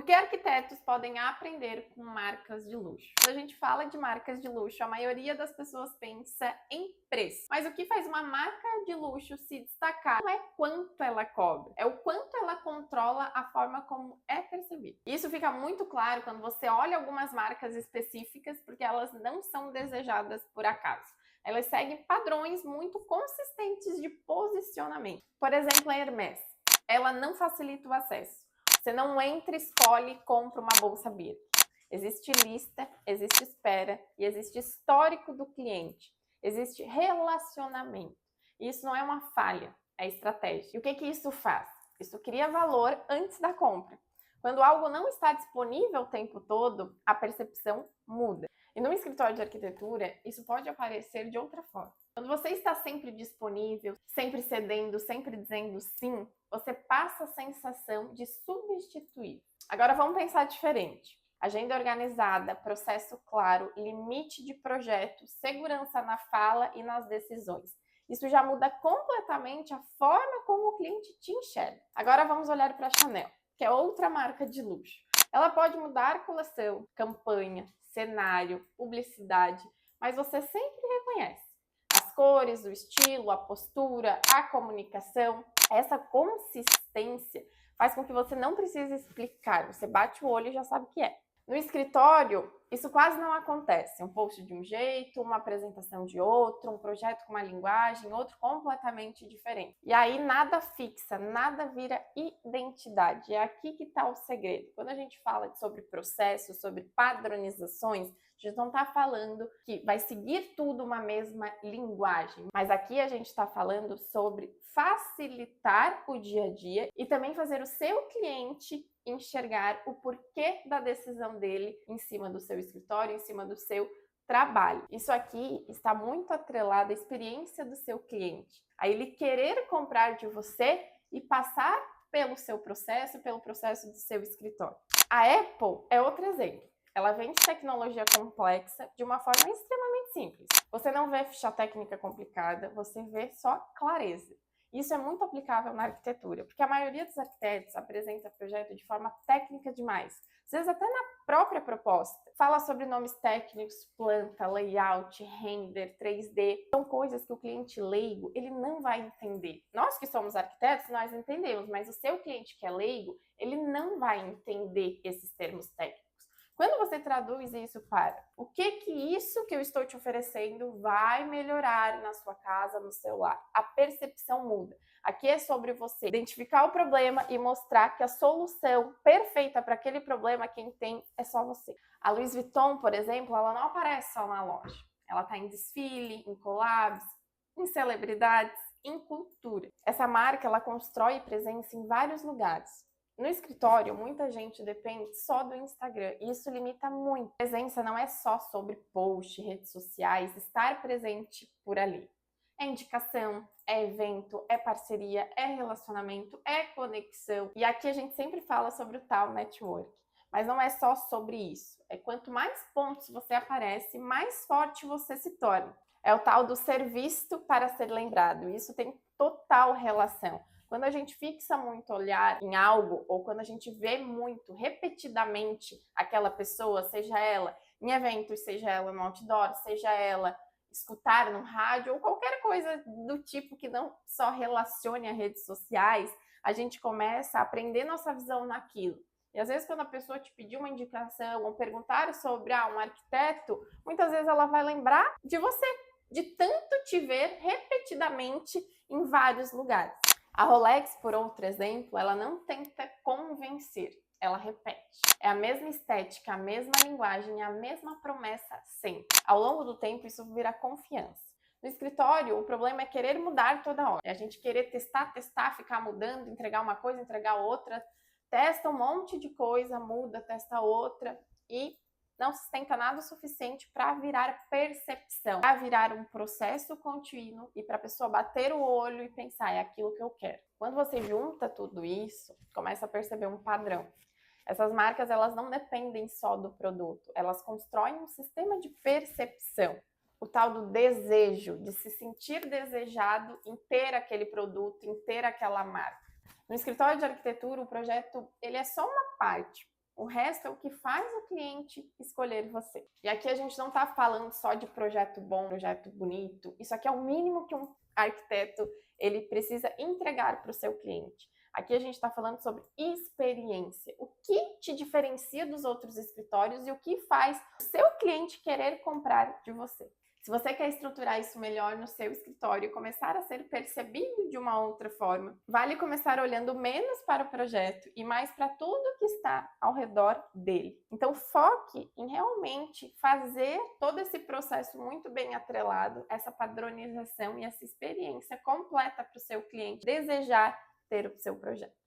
Por que arquitetos podem aprender com marcas de luxo? Quando a gente fala de marcas de luxo, a maioria das pessoas pensa em preço. Mas o que faz uma marca de luxo se destacar não é quanto ela cobra, é o quanto ela controla a forma como é percebida. Isso fica muito claro quando você olha algumas marcas específicas, porque elas não são desejadas por acaso. Elas seguem padrões muito consistentes de posicionamento. Por exemplo, a Hermès. Ela não facilita o acesso. Você não entra, escolhe e compra uma bolsa Birkin. Existe lista, existe espera e existe histórico do cliente. Existe relacionamento. E isso não é uma falha, é estratégia. E o que isso faz? Isso cria valor antes da compra. Quando algo não está disponível o tempo todo, a percepção muda. E no escritório de arquitetura, isso pode aparecer de outra forma. Quando você está sempre disponível, sempre cedendo, sempre dizendo sim, você passa a sensação de substituir. Agora vamos pensar diferente. Agenda organizada, processo claro, limite de projeto, segurança na fala e nas decisões. Isso já muda completamente a forma como o cliente te enxerga. Agora vamos olhar para a Chanel, que é outra marca de luxo. Ela pode mudar coleção, campanha, cenário, publicidade, mas você sempre reconhece as cores, o estilo, a postura, a comunicação. Essa consistência faz com que você não precise explicar, você bate o olho e já sabe o que é. No escritório, isso quase não acontece. Um post de um jeito, uma apresentação de outro, um projeto com uma linguagem, outro completamente diferente. E aí nada fixa, nada vira identidade. É aqui que está o segredo. Quando a gente fala sobre processos, sobre padronizações, a gente não está falando que vai seguir tudo uma mesma linguagem, mas aqui a gente está falando sobre facilitar o dia a dia e também fazer o seu cliente enxergar o porquê da decisão dele em cima do seu escritório, em cima do seu trabalho. Isso aqui está muito atrelado à experiência do seu cliente, a ele querer comprar de você e passar pelo seu processo, pelo processo do seu escritório. A Apple é outro exemplo. Ela vende tecnologia complexa de uma forma extremamente simples. Você não vê ficha técnica complicada, você vê só clareza. Isso é muito aplicável na arquitetura, porque a maioria dos arquitetos apresenta projeto de forma técnica demais. Às vezes até na própria proposta. Fala sobre nomes técnicos, planta, layout, render, 3D. São coisas que o cliente leigo, ele não vai entender. Nós que somos arquitetos, nós entendemos, mas o seu cliente que é leigo, ele não vai entender esses termos técnicos. Quando você traduz isso para o que isso que eu estou te oferecendo vai melhorar na sua casa, no seu lar, a percepção muda. Aqui é sobre você identificar o problema e mostrar que a solução perfeita para aquele problema quem tem é só você. A Louis Vuitton, por exemplo, ela não aparece só na loja. Ela está em desfile, em collabs, em celebridades, em cultura. Essa marca ela constrói presença em vários lugares. No escritório, muita gente depende só do Instagram e isso limita muito. A presença não é só sobre post, redes sociais, estar presente por ali. É indicação, é evento, é parceria, é relacionamento, é conexão. E aqui a gente sempre fala sobre o tal network. Mas não é só sobre isso. É quanto mais pontos você aparece, mais forte você se torna. É o tal do ser visto para ser lembrado. Isso tem total relação. Quando a gente fixa muito olhar em algo, ou quando a gente vê muito, repetidamente, aquela pessoa, seja ela em eventos, seja ela no outdoor, seja ela escutar no rádio, ou qualquer coisa do tipo que não só relacione a redes sociais, a gente começa a aprender nossa visão naquilo. E às vezes quando a pessoa te pedir uma indicação ou perguntar sobre um arquiteto, muitas vezes ela vai lembrar de você, de tanto te ver repetidamente em vários lugares. A Rolex, por outro exemplo, ela não tenta convencer, ela repete. É a mesma estética, a mesma linguagem, a mesma promessa sempre. Ao longo do tempo, isso vira confiança. No escritório, o problema é querer mudar toda hora. É a gente querer testar, ficar mudando, entregar uma coisa, entregar outra. Testa um monte de coisa, muda, testa outra e não sustenta nada o suficiente para virar percepção, para virar um processo contínuo e para a pessoa bater o olho e pensar, é aquilo que eu quero. Quando você junta tudo isso, começa a perceber um padrão. Essas marcas, elas não dependem só do produto, elas constroem um sistema de percepção. O tal do desejo, de se sentir desejado em ter aquele produto, em ter aquela marca. No escritório de arquitetura, o projeto ele é só uma parte. O resto é o que faz o cliente escolher você. E aqui a gente não está falando só de projeto bom, projeto bonito. Isso aqui é o mínimo que um arquiteto ele precisa entregar para o seu cliente. Aqui a gente está falando sobre experiência. O que te diferencia dos outros escritórios e o que faz o seu cliente querer comprar de você. Se você quer estruturar isso melhor no seu escritório e começar a ser percebido de uma outra forma, vale começar olhando menos para o projeto e mais para tudo que está ao redor dele. Então, foque em realmente fazer todo esse processo muito bem atrelado, essa padronização e essa experiência completa para o seu cliente desejar ter o seu projeto.